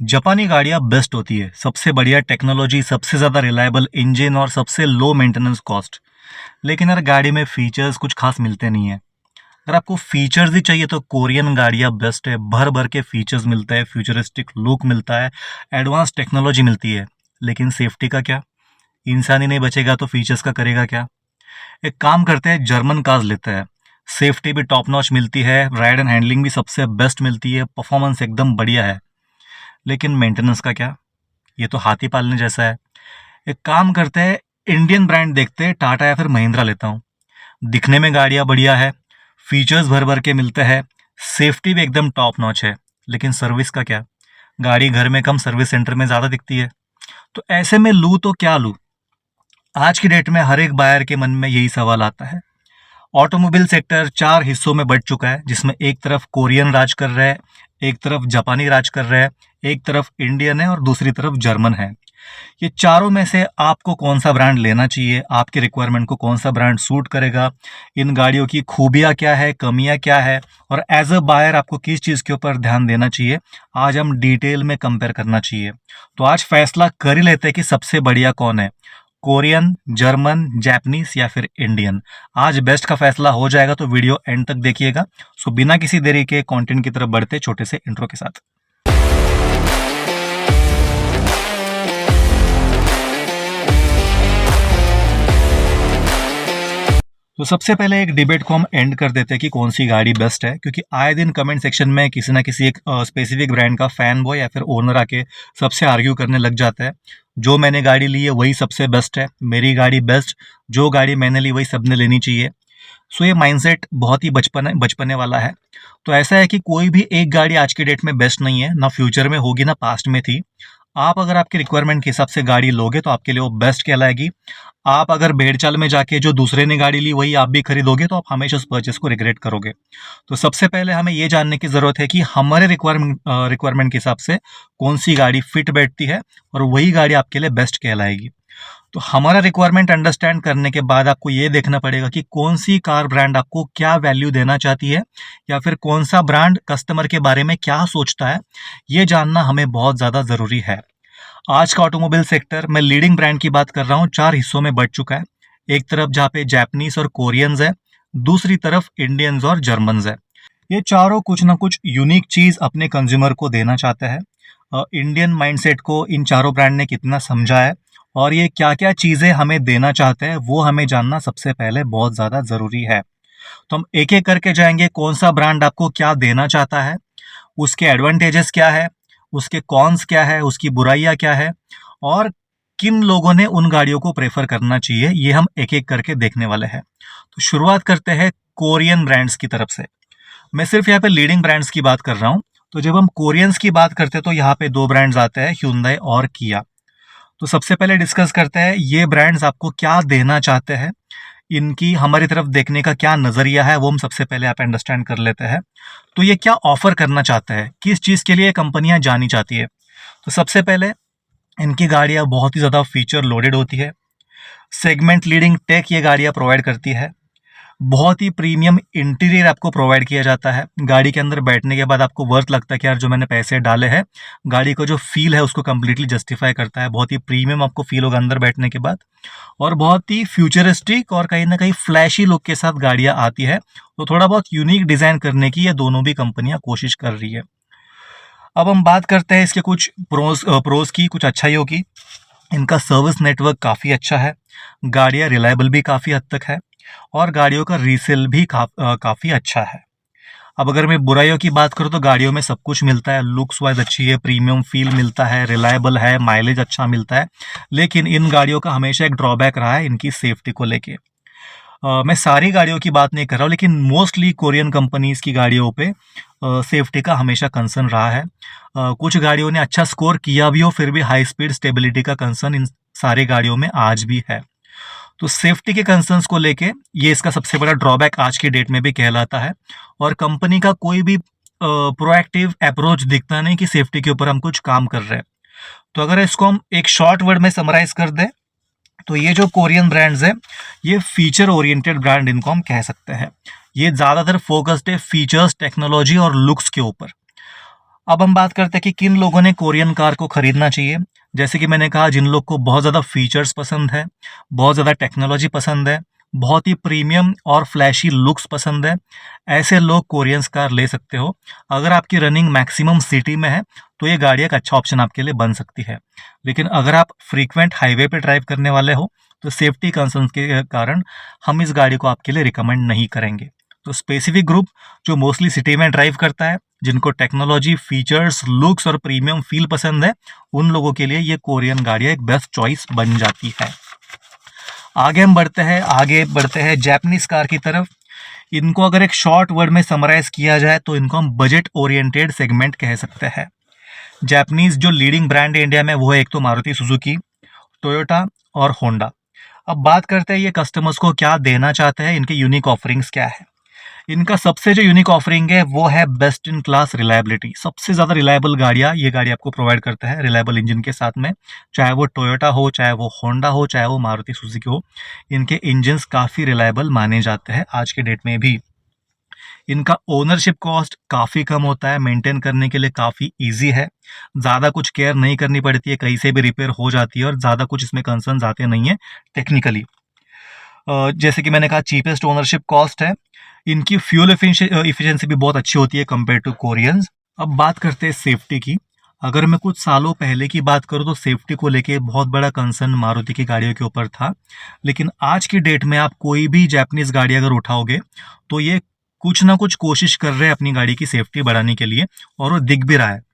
जापानी गाड़ियाँ बेस्ट होती है, सबसे बढ़िया टेक्नोलॉजी, सबसे ज़्यादा रिलायबल इंजन और सबसे लो मेंटेनेंस कॉस्ट। लेकिन यार गाड़ी में फीचर्स कुछ खास मिलते नहीं है। अगर आपको फीचर्स ही चाहिए तो कोरियन गाड़ियाँ बेस्ट है, भर भर के फीचर्स मिलता है, फ्यूचरिस्टिक लुक मिलता है, एडवांस टेक्नोलॉजी मिलती है। लेकिन सेफ्टी का क्या? इंसान ही नहीं बचेगा तो फीचर्स का करेगा क्या? एक काम करते हैं, जर्मन कार्स लेते हैं। सेफ्टी भी टॉप नॉच मिलती है, राइड एंड हैंडलिंग भी सबसे बेस्ट मिलती है, परफॉर्मेंस एकदम बढ़िया है। लेकिन मेंटेनेंस का क्या? ये तो हाथी पालने जैसा है। एक काम करते हैं, इंडियन ब्रांड देखते हैं, टाटा या फिर महिंद्रा लेता हूँ। दिखने में गाड़ियाँ बढ़िया है, फीचर्स भर भर के मिलते हैं, सेफ्टी भी एकदम टॉप नॉच है। लेकिन सर्विस का क्या? गाड़ी घर में कम, सर्विस सेंटर में ज़्यादा दिखती है। तो ऐसे में लूँ तो क्या लूँ? आज की डेट में हर एक बायर के मन में यही सवाल आता है। ऑटोमोबाइल सेक्टर चार हिस्सों में बंट चुका है, जिसमें एक तरफ कोरियन राज कर रहा है, एक तरफ जापानी राज कर रहा है, एक तरफ इंडियन है और दूसरी तरफ जर्मन है। ये चारों में से आपको कौन सा ब्रांड लेना चाहिए, आपके रिक्वायरमेंट को कौन सा ब्रांड सूट करेगा, इन गाड़ियों की खूबियाँ क्या है, कमियाँ क्या है, और एज अ बायर आपको किस चीज़ के ऊपर ध्यान देना चाहिए, आज हम डिटेल में कंपेयर करना चाहिए। तो आज फैसला कर ही लेते हैं कि सबसे बढ़िया कौन है, कोरियन, जर्मन, जापानीज या फिर इंडियन। आज बेस्ट का फैसला हो जाएगा, तो वीडियो एंड तक देखिएगा। सो बिना किसी देरी के कंटेंट की तरफ बढ़ते छोटे से इंट्रो के साथ। तो सबसे पहले एक डिबेट को हम एंड कर देते हैं कि कौन सी गाड़ी बेस्ट है, क्योंकि आए दिन कमेंट सेक्शन में किसी ना किसी एक स्पेसिफिक ब्रांड का फैन बॉय या फिर ओनर आके सबसे आर्ग्यू करने लग जाता है। जो मैंने गाड़ी ली है वही सबसे बेस्ट है, मेरी गाड़ी बेस्ट, जो गाड़ी मैंने ली वही सबने लेनी चाहिए। सो ये माइंडसेट बहुत ही बचपने वाला है। तो ऐसा है कि कोई भी एक गाड़ी आज की डेट में बेस्ट नहीं है, ना फ्यूचर में होगी ना पास्ट में थी। आप अगर आपके रिक्वायरमेंट के हिसाब से गाड़ी लोगे तो आपके लिए वो बेस्ट कहलाएगी। आप अगर भेड़ चाल में जाके जो दूसरे ने गाड़ी ली वही आप भी खरीदोगे तो आप हमेशा उस परचेस को रिग्रेट करोगे। तो सबसे पहले हमें ये जानने की ज़रूरत है कि हमारे रिक्वायरमेंट के हिसाब से कौन सी गाड़ी फिट बैठती है और वही गाड़ी आपके लिए बेस्ट कहलाएगी। तो हमारा रिक्वायरमेंट अंडरस्टैंड करने के बाद आपको ये देखना पड़ेगा कि कौन सी कार ब्रांड आपको क्या वैल्यू देना चाहती है, या फिर कौन सा ब्रांड कस्टमर के बारे में क्या सोचता है, ये जानना हमें बहुत ज़्यादा ज़रूरी है। आज का ऑटोमोबाइल सेक्टर, मैं लीडिंग ब्रांड की बात कर रहा हूँ, चार हिस्सों में बंट चुका है। एक तरफ जहाँ पे जापानीज और कोरियंस है, दूसरी तरफ इंडियंस और जर्मन्स है। ये चारों कुछ ना कुछ यूनिक चीज़ अपने कंज्यूमर को देना चाहते हैं। इंडियन माइंडसेट को इन चारों ब्रांड ने कितना समझा है और ये क्या क्या चीज़ें हमें देना चाहते हैं, वो हमें जानना सबसे पहले बहुत ज़्यादा ज़रूरी है। तो हम एक एक करके जाएंगे, कौन सा ब्रांड आपको क्या देना चाहता है, उसके एडवांटेजेस क्या है, उसके कॉन्स क्या है, उसकी बुराइयां क्या है, और किन लोगों ने उन गाड़ियों को प्रेफर करना चाहिए, ये हम एक एक करके देखने वाले हैं। तो शुरुआत करते हैं कोरियन ब्रांड्स की तरफ से। मैं सिर्फ यहाँ पे लीडिंग ब्रांड्स की बात कर रहा हूँ। तो जब हम कोरियंस की बात करते हैं तो यहाँ पे दो ब्रांड्स आते हैं, hyundai और किया। तो सबसे पहले डिस्कस करते हैं ये ब्रांड्स आपको क्या देना चाहते हैं, इनकी हमारी तरफ देखने का क्या नज़रिया है, वो हम सबसे पहले आप अंडरस्टैंड कर लेते हैं। तो ये क्या ऑफर करना चाहते हैं, किस चीज़ के लिए कंपनियां जानी चाहती है। तो सबसे पहले इनकी गाड़ियां बहुत ही ज़्यादा फीचर लोडेड होती है, सेगमेंट लीडिंग टेक ये गाड़ियां प्रोवाइड करती है, बहुत ही प्रीमियम इंटीरियर आपको प्रोवाइड किया जाता है। गाड़ी के अंदर बैठने के बाद आपको वर्थ लगता है कि यार जो मैंने पैसे डाले हैं, गाड़ी का जो फील है उसको कम्प्लीटली जस्टिफाई करता है। बहुत ही प्रीमियम आपको फील होगा अंदर बैठने के बाद, और बहुत ही फ्यूचरिस्टिक और कहीं ना कहीं फ्लैशी लुक के साथ गाड़ियाँ आती है। तो थोड़ा बहुत यूनिक डिज़ाइन करने की ये दोनों भी कंपनियाँ कोशिश कर रही है। अब हम बात करते हैं इसके कुछ प्रोज की, कुछ अच्छाइयों की। इनका सर्विस नेटवर्क काफ़ी अच्छा है, गाड़ियाँ रिलायबल भी काफ़ी हद तक है, और गाड़ियों का रीसेल भी काफ़ी अच्छा है। अब अगर मैं बुराइयों की बात करूँ तो गाड़ियों में सब कुछ मिलता है, लुक्स वाइज अच्छी है, प्रीमियम फील मिलता है, रिलायबल है, माइलेज अच्छा मिलता है। लेकिन इन गाड़ियों का हमेशा एक ड्रॉबैक रहा है इनकी सेफ्टी को लेके। मैं सारी गाड़ियों की बात नहीं कर रहा हूँ, लेकिन मोस्टली कोरियन कंपनीज की गाड़ियों पे सेफ्टी का हमेशा कंसर्न रहा है। कुछ गाड़ियों ने अच्छा स्कोर किया भी हो, फिर भी हाई स्पीड स्टेबिलिटी का कंसर्न इन सारी गाड़ियों में आज भी है। तो सेफ्टी के कंसर्न्स को लेके ये इसका सबसे बड़ा ड्रॉबैक आज की डेट में भी कहलाता है, और कंपनी का कोई भी प्रोएक्टिव अप्रोच दिखता नहीं कि सेफ्टी के ऊपर हम कुछ काम कर रहे हैं। तो अगर इसको हम एक शॉर्ट वर्ड में समराइज कर दें तो ये जो कोरियन ब्रांड्स हैं, ये फीचर ओरिएंटेड ब्रांड इनको हम कह सकते हैं। ये ज़्यादातर फोकस्ड है फीचर्स, टेक्नोलॉजी और लुक्स के ऊपर। अब हम बात करते हैं कि किन लोगों ने कोरियन कार को खरीदना चाहिए। जैसे कि मैंने कहा, जिन लोग को बहुत ज़्यादा फीचर्स पसंद है, बहुत ज़्यादा टेक्नोलॉजी पसंद है, बहुत ही प्रीमियम और फ्लैशी लुक्स पसंद है, ऐसे लोग कोरियंस कार ले सकते हो। अगर आपकी रनिंग मैक्सिमम सिटी में है तो ये गाड़ी एक अच्छा ऑप्शन आपके लिए बन सकती है। लेकिन अगर आप फ्रीक्वेंट हाईवे पे ड्राइव करने वाले हो तो सेफ्टी कंसर्न्स के कारण हम इस गाड़ी को आपके लिए रिकमेंड नहीं करेंगे। तो स्पेसिफिक ग्रुप जो मोस्टली सिटी में ड्राइव करता है, जिनको टेक्नोलॉजी, फीचर्स, लुक्स और प्रीमियम फील पसंद है, उन लोगों के लिए ये कोरियन गाड़ियाँ एक बेस्ट चॉइस बन जाती है। आगे बढ़ते हैं जापानीज कार की तरफ। इनको अगर एक शॉर्ट वर्ड में समराइज किया जाए तो इनको हम बजट ओरिएंटेड सेगमेंट कह सकते हैं। जापानीज जो लीडिंग ब्रांड इंडिया में वो है एक तो मारुति सुजुकी, टोयोटा और होंडा। अब बात करते हैं ये कस्टमर्स को क्या देना चाहते हैं, इनके यूनिक ऑफरिंग्स क्या है। इनका सबसे जो यूनिक ऑफरिंग है वो है बेस्ट इन क्लास रिलायबिलिटी। सबसे ज़्यादा रिलायबल गाड़ियाँ ये गाड़ी आपको प्रोवाइड करता है रिलायबल इंजन के साथ में। चाहे वो टोयोटा हो, चाहे वो होंडा हो, चाहे वो मारुति सुजुकी हो, इनके इंजन्स काफ़ी रिलायबल माने जाते हैं आज के डेट में भी। इनका ओनरशिप कॉस्ट काफ़ी कम होता है, मेंटेन करने के लिए काफ़ी इजी है, ज़्यादा कुछ केयर नहीं करनी पड़ती है, कहीं से भी रिपेयर हो जाती है और ज़्यादा कुछ इसमें कंसर्न्स आते नहीं है टेक्निकली। जैसे कि मैंने कहा, चीपेस्ट ओनरशिप कॉस्ट है। इनकी फ्यूल एफिशिएंसी भी बहुत अच्छी होती है कंपेयर टू कोरियंस। अब बात करते हैं सेफ्टी की। अगर मैं कुछ सालों पहले की बात करूं तो सेफ्टी को लेके बहुत बड़ा कंसर्न मारुति की गाड़ियों के ऊपर था, लेकिन आज की डेट में आप कोई भी जापानीज गाड़ी अगर उठाओगे तो ये कुछ ना कुछ कोशिश कर रहे हैं अपनी गाड़ी की सेफ्टी बढ़ाने के लिए, और वो दिख भी रहा है।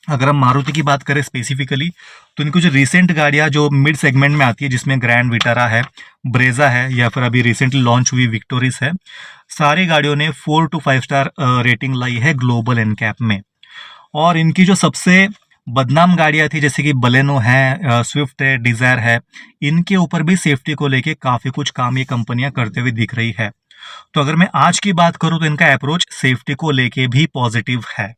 अगर हम मारुति की बात करें स्पेसिफिकली, तो इनको जो रिसेंट गाड़ियां जो मिड सेगमेंट में आती है, जिसमें ग्रैंड विटारा है, ब्रेजा है, या फिर अभी रिसेंटली लॉन्च हुई विक्टोरिस है, सारी गाड़ियों ने 4 to 5 स्टार रेटिंग लाई है ग्लोबल एनकैप में। और इनकी जो सबसे बदनाम गाड़ियां थी, जैसे कि बलेनो है, स्विफ्ट है, डिजायर है, इनके ऊपर भी सेफ्टी को लेके काफी कुछ काम ये कंपनियां करते हुए दिख रही है। तो अगर मैं आज की बात करूं तो इनका अप्रोच सेफ्टी को लेके भी पॉजिटिव है।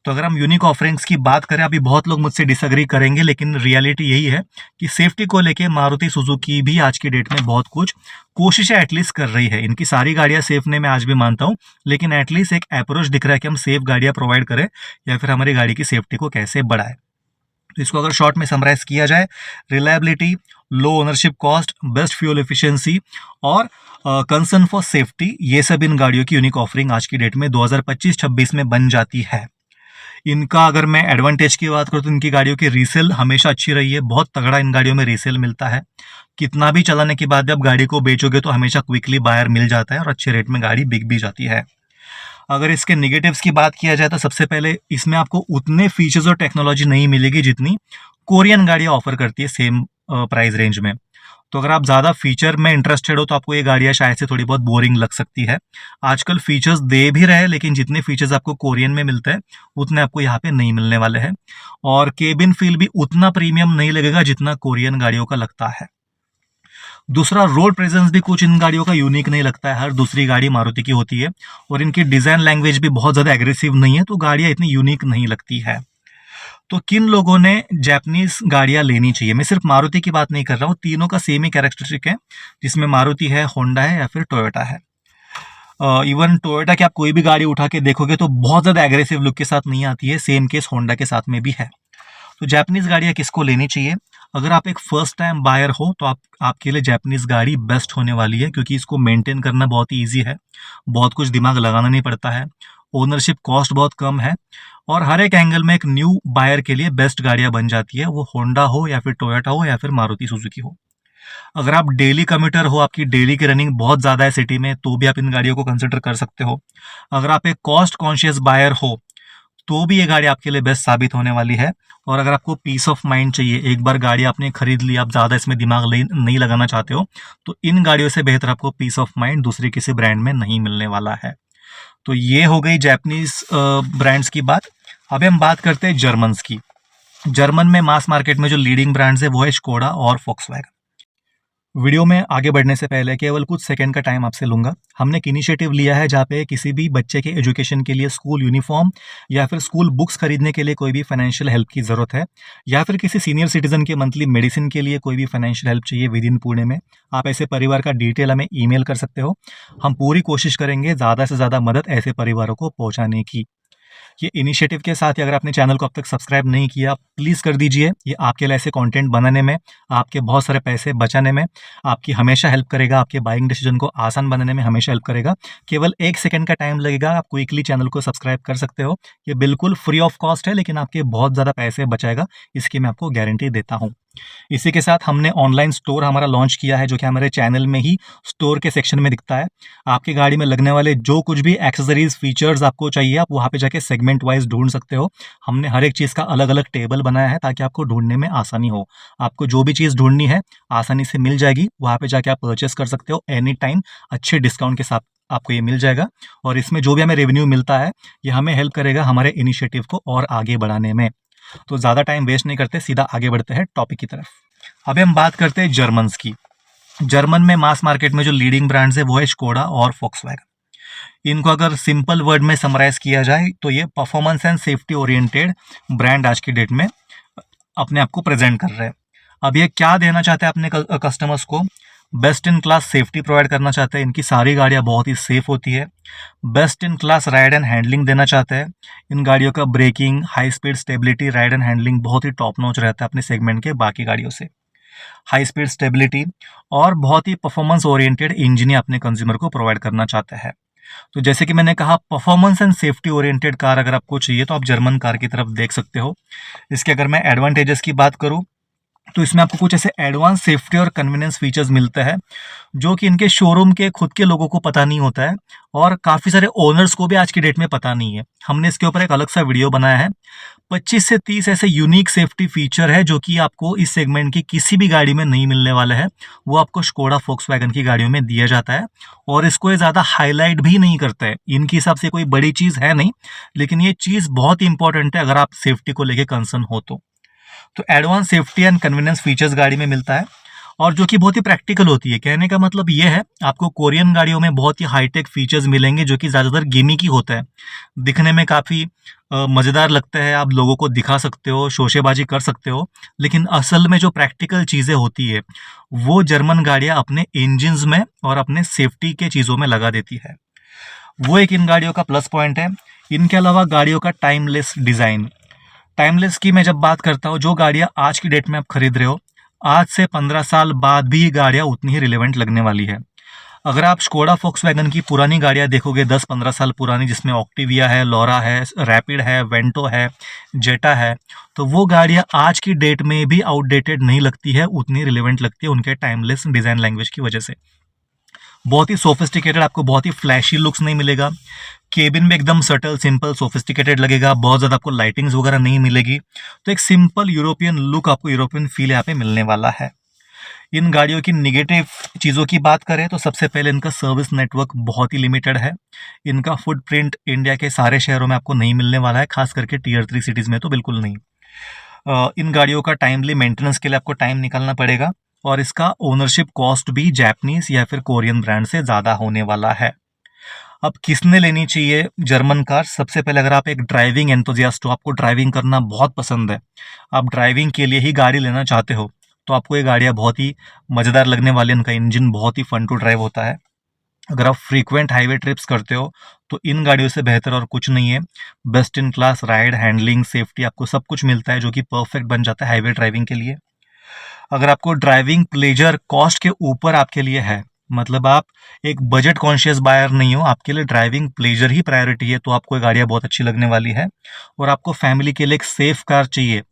तो अगर हम यूनिक ऑफरिंग्स की बात करें, अभी बहुत लोग मुझसे डिसएग्री करेंगे, लेकिन रियलिटी यही है कि सेफ्टी को लेके मारुति सुजुकी भी आज की डेट में बहुत कुछ कोशिशें एटलीस्ट कर रही है। इनकी सारी गाड़ियां सेफ नहीं, मैं आज भी मानता हूं, लेकिन एटलीस्ट एक अप्रोच दिख रहा है कि हम सेफ गाड़ियां प्रोवाइड करें या फिर हमारी गाड़ी की सेफ्टी को कैसे बढ़ाए। तो इसको अगर शॉर्ट में समराइज किया जाए, reliability, low ownership cost, best fuel efficiency और कंसर्न फॉर सेफ्टी, ये सब इन गाड़ियों की यूनिक ऑफरिंग आज की डेट में 2025-26 में बन जाती है। इनका अगर मैं एडवांटेज की बात करूँ तो इनकी गाड़ियों की रीसेल हमेशा अच्छी रही है, बहुत तगड़ा इन गाड़ियों में रीसेल मिलता है। कितना भी चलाने के बाद जब गाड़ी को बेचोगे तो हमेशा क्विकली बायर मिल जाता है और अच्छे रेट में गाड़ी बिक भी जाती है। अगर इसके नेगेटिव्स की बात किया जाए तो सबसे पहले इसमें आपको उतने फीचर्स और टेक्नोलॉजी नहीं मिलेगी जितनी कोरियन गाड़ियाँ ऑफर करती है सेम प्राइस रेंज में। तो अगर आप ज़्यादा फीचर में इंटरेस्टेड हो तो आपको ये गाड़ियाँ शायद से थोड़ी बहुत बोरिंग लग सकती है। आजकल फीचर्स दे भी रहे हैं, लेकिन जितने फीचर्स आपको कोरियन में मिलते हैं उतने आपको यहाँ पे नहीं मिलने वाले हैं, और केबिन फील भी उतना प्रीमियम नहीं लगेगा जितना कोरियन गाड़ियों का लगता है। दूसरा, रोड प्रेजेंस भी कुछ इन गाड़ियों का यूनिक नहीं लगता है, हर दूसरी गाड़ी मारुति की होती है, और इनकी डिज़ाइन लैंग्वेज भी बहुत ज़्यादा एग्रेसिव नहीं है, तो गाड़ियाँ इतनी यूनिक नहीं लगती है। तो किन लोगों ने जापानीज गाड़ियां लेनी चाहिए, मैं सिर्फ मारुति की बात नहीं कर रहा हूँ, तीनों का सेम ही कैरेक्टरिस्टिक है, जिसमें मारुति है, होंडा है या फिर टोयोटा है। इवन टोयोटा की आप कोई भी गाड़ी उठा के देखोगे तो बहुत ज़्यादा एग्रेसिव लुक के साथ नहीं आती है, सेम केस होंडा के साथ में भी है। तो जापानीज गाड़ियाँ किसको लेनी चाहिए? अगर आप एक फर्स्ट टाइम बायर हो तो आपके लिए जापानीज गाड़ी बेस्ट होने वाली है, क्योंकि इसको मेंटेन करना बहुत ही ईजी है, बहुत कुछ दिमाग लगाना नहीं पड़ता है, ओनरशिप कॉस्ट बहुत कम है, और हर एक एंगल में एक न्यू बायर के लिए बेस्ट गाड़ियां बन जाती है, वो होंडा हो या फिर टोयोटा हो या फिर मारुति सुजुकी हो। अगर आप डेली कम्यूटर हो, आपकी डेली की रनिंग बहुत ज़्यादा है सिटी में, तो भी आप इन गाड़ियों को कंसिडर कर सकते हो। अगर आप एक कॉस्ट कॉन्शियस बायर हो तो भी ये गाड़ी आपके लिए बेस्ट साबित होने वाली है। और अगर आपको पीस ऑफ माइंड चाहिए, एक बार गाड़ी आपने खरीद ली, आप ज़्यादा इसमें दिमाग नहीं लगाना चाहते हो, तो इन गाड़ियों से बेहतर आपको पीस ऑफ माइंड दूसरे किसी ब्रांड में नहीं मिलने वाला है। तो ये हो गई जापानीज ब्रांड्स की बात। अभी हम बात करते हैं जर्मन्स की। जर्मन में मास मार्केट में जो लीडिंग ब्रांड्स है वो है स्कोडा और फोक्सवैगन। वीडियो में आगे बढ़ने से पहले केवल कुछ सेकंड का टाइम आपसे लूंगा। हमने एक इनिशिएटिव लिया है जहाँ पे किसी भी बच्चे के एजुकेशन के लिए स्कूल यूनिफॉर्म या फिर स्कूल बुक्स खरीदने के लिए कोई भी फाइनेंशियल हेल्प की ज़रूरत है, या फिर किसी सीनियर सिटीजन के मंथली मेडिसिन के लिए कोई भी फाइनेंशियल हेल्प चाहिए विद इन पुणे में, आप ऐसे परिवार का डिटेल हमें ईमेल कर सकते हो। हम पूरी कोशिश करेंगे ज़्यादा से ज़्यादा मदद ऐसे परिवारों को पहुँचाने की। ये इनिशिएटिव के साथ ही अगर आपने चैनल को अब तक सब्सक्राइब नहीं किया, प्लीज़ कर दीजिए। ये आपके लिए ऐसे कंटेंट बनाने में, आपके बहुत सारे पैसे बचाने में, आपकी हमेशा हेल्प करेगा, आपके बाइंग डिसीजन को आसान बनाने में हमेशा हेल्प करेगा। केवल 1 सेकंड का टाइम लगेगा, आप क्विकली चैनल को सब्सक्राइब कर सकते हो। ये बिल्कुल फ्री ऑफ कॉस्ट है, लेकिन आपके बहुत ज़्यादा पैसे बचाएगा, इसकी मैं आपको गारंटी देता हूँ। इसी के साथ हमने ऑनलाइन स्टोर हमारा लॉन्च किया है, जो कि हमारे चैनल में ही स्टोर के सेक्शन में दिखता है। आपकी गाड़ी में लगने वाले जो कुछ भी एक्सेसरीज फीचर्स आपको चाहिए, आप वहाँ पे जाके सेगमेंट वाइज ढूंढ सकते हो। हमने हर एक चीज़ का अलग अलग टेबल बनाया है ताकि आपको ढूंढने में आसानी हो। आपको जो भी चीज़ ढूंढनी है आसानी से मिल जाएगी, वहाँ पे जाके आप परचेस कर सकते हो एनी टाइम, अच्छे डिस्काउंट के साथ आपको ये मिल जाएगा। और इसमें जो भी हमें रेवेन्यू मिलता है, ये हमें हेल्प करेगा हमारे इनिशिएटिव को और आगे बढ़ाने में। तो ज़्यादा टाइम वेस्ट नहीं करते, सीधा आगे बढ़ते हैं टॉपिक की तरफ। अभी हम बात करते हैं जर्मन्स की। जर्मन में मास मार्केट में जो लीडिंग ब्रांड्स है वो है स्कोडा और फोक्सवैगन। इनको अगर सिंपल वर्ड में समराइज किया जाए तो ये performance and safety oriented brand आज की डेट में अपने आप को प्रेजेंट कर रहे हैं। अब ये क्या देना चाहते हैं अपने कस्टमर्स को? Best in class safety provide करना चाहते हैं। इनकी सारी गाड़ियाँ बहुत ही सेफ होती है। Best in class ride and handling देना चाहते हैं। इन गाड़ियों का braking, high speed stability, ride and handling बहुत ही टॉप नॉच रहता है अपने सेगमेंट के बाकी गाड़ियों से। हाई स्पीड स्टेबिलिटी और बहुत ही परफॉर्मेंस ओरिएंटेड इंजन अपने कंज्यूमर को प्रोवाइड करना चाहते हैं। तो जैसे कि मैंने कहा, performance and safety oriented car अगर आपको चाहिए तो आप जर्मन कार की तरफ देख सकते हो। इसके अगर मैं एडवांटेजेस की बात करूं तो इसमें आपको कुछ ऐसे एडवांस सेफ्टी और कन्वीनियंस फीचर्स मिलते हैं जो कि इनके शोरूम के खुद के लोगों को पता नहीं होता है और काफ़ी सारे ओनर्स को भी आज की डेट में पता नहीं है। हमने इसके ऊपर एक अलग सा वीडियो बनाया है। 25 से 30 ऐसे यूनिक सेफ्टी फीचर है जो कि आपको इस सेगमेंट की किसी भी गाड़ी में नहीं मिलने वाला है। वो आपको स्कोडा फोक्सवैगन की गाड़ियों में दिया जाता है और इसको ये ज़्यादा हाईलाइट भी नहीं करता है। इनके हिसाब से कोई बड़ी चीज़ है नहीं, लेकिन ये चीज़ बहुत ही इंपॉर्टेंट है अगर आप सेफ्टी को लेकर कंसर्न हो तो advance safety and convenience features गाड़ी में मिलता है और जो कि बहुत ही प्रैक्टिकल होती है। कहने का मतलब ये है, आपको कोरियन गाड़ियों में बहुत ही हाईटेक फीचर्स मिलेंगे जो कि ज़्यादातर गिमिकी होता है, दिखने में काफ़ी मज़ेदार लगता है, आप लोगों को दिखा सकते हो, शोशेबाजी कर सकते हो, लेकिन असल में जो प्रैक्टिकल चीज़ें होती है वो जर्मन गाड़ियाँ अपने इंजिन्स में और अपने सेफ्टी के चीज़ों में लगा देती है। वो एक इन गाड़ियों का प्लस पॉइंट है। इनके अलावा गाड़ियों का टाइमलेस डिज़ाइन। टाइमलेस की मैं जब बात करता हूँ, जो गाड़ियाँ आज की डेट में आप खरीद रहे हो, आज से 15 साल बाद भी ये गाड़ियाँ उतनी ही रिलेवेंट लगने वाली है। अगर आप स्कोडा फोक्सवैगन की पुरानी गाड़ियाँ देखोगे 10-15 साल पुरानी, जिसमें ऑक्टिविया है, लोरा है, रैपिड है, वेंटो है, जेटा है, तो वो गाड़ियाँ आज की डेट में भी आउटडेटेड नहीं लगती है, उतनी रिलेवेंट लगती है उनके टाइमलेस डिज़ाइन लैंग्वेज की वजह से। बहुत ही सोफिस्टिकेटेड, आपको बहुत ही फ्लैशी लुक्स नहीं मिलेगा। केबिन में एकदम सटल, सिंपल, सोफिस्टिकेटेड लगेगा। बहुत ज़्यादा आपको लाइटिंग्स वगैरह नहीं मिलेगी। तो एक सिंपल यूरोपियन लुक, आपको यूरोपियन फील यहाँ पे मिलने वाला है। इन गाड़ियों की निगेटिव चीज़ों की बात करें तो सबसे पहले इनका सर्विस नेटवर्क बहुत ही लिमिटेड है। इनका फुटप्रिंट इंडिया के सारे शहरों में आपको नहीं मिलने वाला है, खास करके टीयर 3 सिटीज़ में तो बिल्कुल नहीं। इन गाड़ियों का टाइमली मेंटेनेंस के लिए आपको टाइम निकालना पड़ेगा और इसका ओनरशिप कॉस्ट भी जापानीज या फिर कोरियन ब्रांड से ज़्यादा होने वाला है। अब किसने लेनी चाहिए जर्मन कार? सबसे पहले अगर आप एक ड्राइविंग एंथुसियास्ट हो, आपको ड्राइविंग करना बहुत पसंद है, आप ड्राइविंग के लिए ही गाड़ी लेना चाहते हो, तो आपको ये गाड़ियाँ बहुत ही मज़ेदार लगने वाली। इनका इंजन बहुत ही फन टू ड्राइव होता है। अगर आप फ्रीक्वेंट हाईवे ट्रिप्स करते हो तो इन गाड़ियों से बेहतर और कुछ नहीं है। Best in class ride, handling, safety, आपको सब कुछ मिलता है जो कि परफेक्ट बन जाता है हाईवे ड्राइविंग के लिए। अगर आपको ड्राइविंग प्लेजर कॉस्ट के ऊपर आपके लिए है, मतलब आप एक बजट कॉन्शियस बायर नहीं हो, आपके लिए ड्राइविंग प्लेजर ही प्रायोरिटी है, तो आपको ये गाड़ियाँ बहुत अच्छी लगने वाली है। और आपको फैमिली के लिए एक सेफ कार चाहिए,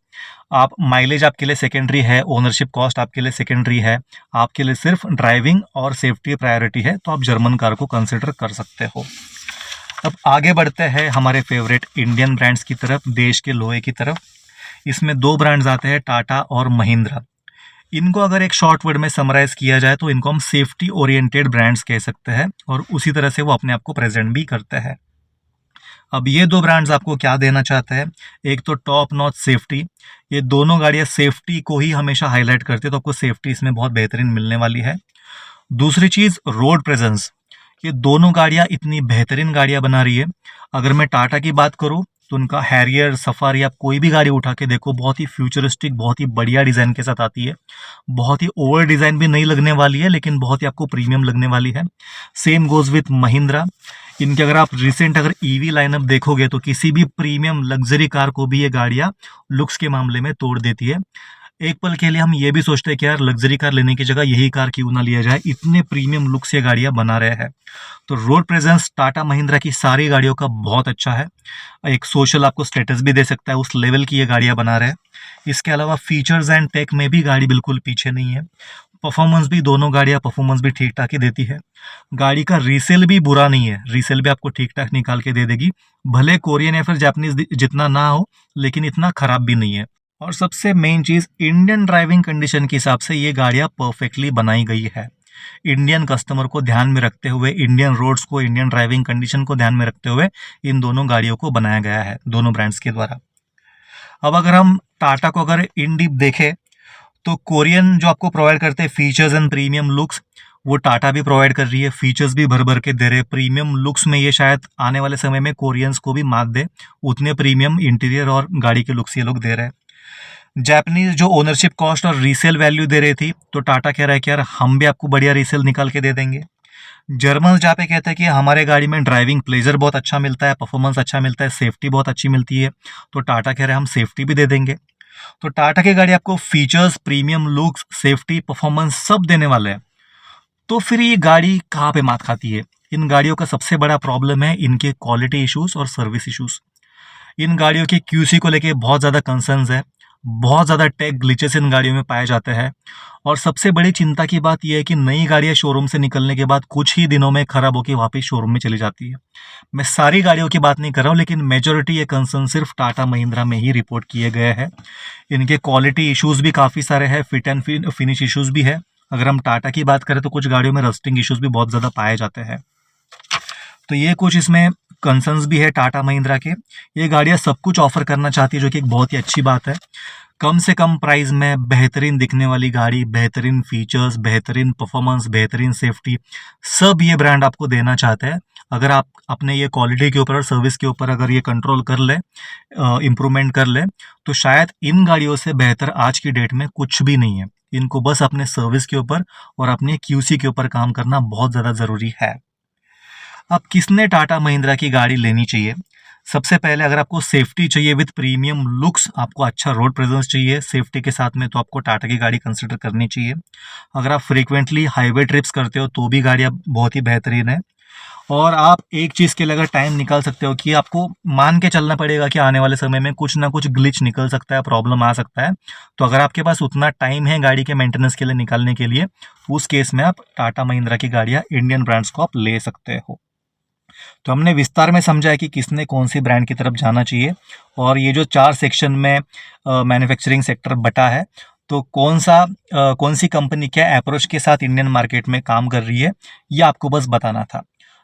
आप माइलेज आपके लिए सेकेंडरी है, ओनरशिप कॉस्ट आपके लिए सेकेंडरी है, आपके लिए सिर्फ ड्राइविंग और सेफ्टी प्रायोरिटी है, तो आप जर्मन कार को कंसिडर कर सकते हो। अब आगे बढ़ते हैं हमारे फेवरेट इंडियन ब्रांड्स की तरफ, देश के लोहे की तरफ। इसमें 2 ब्रांड्स आते हैं, टाटा और महिंद्रा। इनको अगर एक शॉर्ट वर्ड में समराइज किया जाए तो इनको हम सेफ्टी ओरिएंटेड ब्रांड्स कह सकते हैं और उसी तरह से वो अपने आप को प्रेजेंट भी करते हैं। अब ये 2 ब्रांड्स आपको क्या देना चाहते हैं? एक तो टॉप नॉच सेफ्टी, ये दोनों गाड़ियाँ सेफ्टी को ही हमेशा हाईलाइट करती है, तो आपको सेफ्टी इसमें बहुत बेहतरीन मिलने वाली है। दूसरी चीज़ रोड प्रेजेंस, ये दोनों गाड़ियाँ इतनी बेहतरीन गाड़ियाँ बना रही है। अगर मैं टाटा की बात करूँ तो उनका हैरियर, सफारी, आप कोई भी गाड़ी उठा के देखो, बहुत ही फ्यूचरिस्टिक, बहुत ही बढ़िया डिज़ाइन के साथ आती है। बहुत ही ओवर डिज़ाइन भी नहीं लगने वाली है, लेकिन बहुत ही आपको प्रीमियम लगने वाली है। Same goes with Mahindra. इनके अगर आप रिसेंट अगर ईवी लाइनअप देखोगे तो किसी भी प्रीमियम लग्जरी कार को भी ये गाड़ियाँ लुक्स के मामले में तोड़ देती है। एक पल के लिए हम ये भी सोचते हैं कि यार लग्जरी कार लेने की जगह यही कार क्यों ना लिया जाए, इतने प्रीमियम लुक्स ये गाड़ियाँ बना रहे हैं। तो रोड प्रेजेंस टाटा महिंद्रा की सारी गाड़ियों का बहुत अच्छा है। एक सोशल आपको स्टेटस भी दे सकता है, उस लेवल की ये गाड़ियाँ बना रहे हैं। इसके अलावा फीचर्स एंड टेक में भी गाड़ी बिल्कुल पीछे नहीं है। परफॉर्मेंस भी दोनों गाड़ियाँ परफॉर्मेंस भी ठीक ठाक ही देती है। गाड़ी का रीसेल भी बुरा नहीं है, रीसेल भी आपको ठीक ठाक निकाल के दे देगी। भले कोरियन या फिर जापानीज जितना ना हो, लेकिन इतना खराब भी नहीं है। और सबसे मेन चीज, इंडियन ड्राइविंग कंडीशन के हिसाब से ये गाड़ियाँ परफेक्टली बनाई गई है। इंडियन कस्टमर को ध्यान में रखते हुए, इंडियन रोड्स को, इंडियन ड्राइविंग कंडीशन को ध्यान में रखते हुए इन दोनों गाड़ियों को बनाया गया है, दोनों ब्रांड्स के द्वारा। अब अगर हम टाटा को अगर इन डीप देखें तो कोरियन जो आपको प्रोवाइड करते हैं फीचर्स एंड प्रीमियम लुक्स, वो टाटा भी प्रोवाइड कर रही है। फीचर्स भी भर भर के दे रहे हैं। प्रीमियम लुक्स में ये शायद आने वाले समय में कोरियंस को भी मात दे, उतने प्रीमियम इंटीरियर और गाड़ी के लुक्स ये लोग दे रहे हैं। जापानीज जो ओनरशिप कॉस्ट और रीसेल वैल्यू दे रही थी, तो टाटा कह रहा है कि यार हम भी आपको बढ़िया रीसेल निकाल के दे देंगे। जर्मन जहाँ पे कहते हैं कि हमारे गाड़ी में ड्राइविंग प्लेजर बहुत अच्छा मिलता है, परफॉर्मेंस अच्छा मिलता है, सेफ्टी बहुत अच्छी मिलती है, तो टाटा कह रहे हैं हम सेफ्टी भी दे देंगे। तो टाटा की गाड़ी आपको features, premium looks, safety, performance सब देने वाले हैं। तो फिर ये गाड़ी कहाँ पे मात खाती है? इन गाड़ियों का सबसे बड़ा प्रॉब्लम है इनके क्वालिटी इश्यूज और सर्विस इश्यूज। इन गाड़ियों के क्यूसी को लेके बहुत ज़्यादा कंसर्न्स है। बहुत ज़्यादा टेक ग्लिचेस इन गाड़ियों में पाए जाते हैं। और सबसे बड़ी चिंता की बात यह है कि नई गाड़ियाँ शोरूम से निकलने के बाद कुछ ही दिनों में खराब होकर वापस शोरूम में चली जाती है। मैं सारी गाड़ियों की बात नहीं कर रहा हूँ, लेकिन मेजोरिटी ये कंसर्न सिर्फ टाटा महिंद्रा में ही रिपोर्ट किए गए हैं। इनके क्वालिटी इश्यूज भी काफ़ी सारे हैं, फिट एंड फिनिश इश्यूज भी है। अगर हम टाटा की बात करें तो कुछ गाड़ियों में रस्टिंग इश्यूज भी बहुत ज़्यादा पाए जाते हैं। तो ये कुछ इसमें कंसर्न्स भी है टाटा महिंद्रा के। ये गाड़ियाँ सब कुछ ऑफर करना चाहती है, जो कि एक बहुत ही अच्छी बात है। कम से कम प्राइस में बेहतरीन दिखने वाली गाड़ी, बेहतरीन फीचर्स, बेहतरीन परफॉर्मेंस, बेहतरीन सेफ्टी, सब ये ब्रांड आपको देना चाहते हैं। अगर आप अपने ये क्वालिटी के ऊपर और सर्विस के ऊपर अगर ये कंट्रोल कर ले, इम्प्रूवमेंट कर ले, तो शायद इन गाड़ियों से बेहतर आज की डेट में कुछ भी नहीं है। इनको बस अपने सर्विस के ऊपर और अपने क्यूसी के ऊपर काम करना बहुत ज़्यादा ज़रूरी है। अब किसने टाटा महिंद्रा की गाड़ी लेनी चाहिए? सबसे पहले अगर आपको सेफ्टी चाहिए विद प्रीमियम लुक्स, आपको अच्छा रोड प्रेजेंस चाहिए सेफ्टी के साथ में, तो आपको टाटा की गाड़ी कंसिडर करनी चाहिए। अगर आप फ्रीक्वेंटली हाईवे ट्रिप्स करते हो तो भी गाड़ियाँ बहुत ही बेहतरीन है। और आप एक चीज़ के लिए अगर टाइम निकाल सकते हो कि आपको मान के चलना पड़ेगा कि आने वाले समय में कुछ ना कुछ ग्लिच निकल सकता है, प्रॉब्लम आ सकता है, तो अगर आपके पास उतना टाइम है गाड़ी के मेंटेनेंस के लिए निकालने के लिए, उस केस में आप टाटा महिंद्रा की गाड़ियाँ, इंडियन ब्रांड्स को आप ले सकते हो। तो हमने विस्तार में समझा है कि किसने कौन सी ब्रांड की तरफ जाना चाहिए, और ये जो 4 सेक्शन में मैन्युफैक्चरिंग सेक्टर बटा है, तो कौन सी कंपनी क्या अप्रोच के साथ इंडियन मार्केट में काम कर रही है, ये आपको बस बताना था।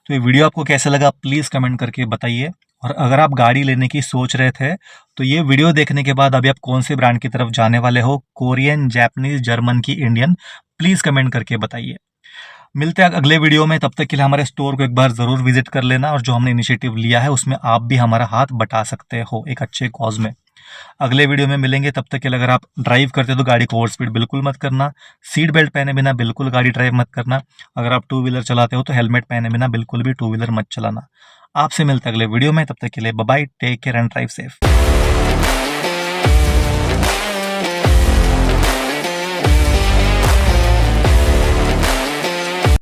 तो ये वीडियो आपको कैसा लगा प्लीज़ कमेंट करके बताइए। और अगर आप गाड़ी लेने की सोच रहे थे तो ये वीडियो देखने के बाद अभी आप कौन सी ब्रांड की तरफ जाने वाले हो, कोरियन, जापानीज, जर्मन की इंडियन, प्लीज़ कमेंट करके बताइए। मिलते हैं अगले वीडियो में, तब तक के लिए हमारे स्टोर को एक बार ज़रूर विजिट कर लेना, और जो हमने इनिशिएटिव लिया है उसमें आप भी हमारा हाथ बटा सकते हो एक अच्छे कॉज में। अगले वीडियो में मिलेंगे, तब तक के लिए अगर आप ड्राइव करते हो तो गाड़ी को ओवर स्पीड बिल्कुल मत करना, सीट बेल्ट पहने बिना बिल्कुल गाड़ी ड्राइव मत करना। अगर आप टू व्हीलर चलाते हो तो हेलमेट पहने बिना बिल्कुल भी टू व्हीलर मत चलाना। आपसे मिलते हैं अगले वीडियो में, तब तक के लिए bye bye, take care and drive safe.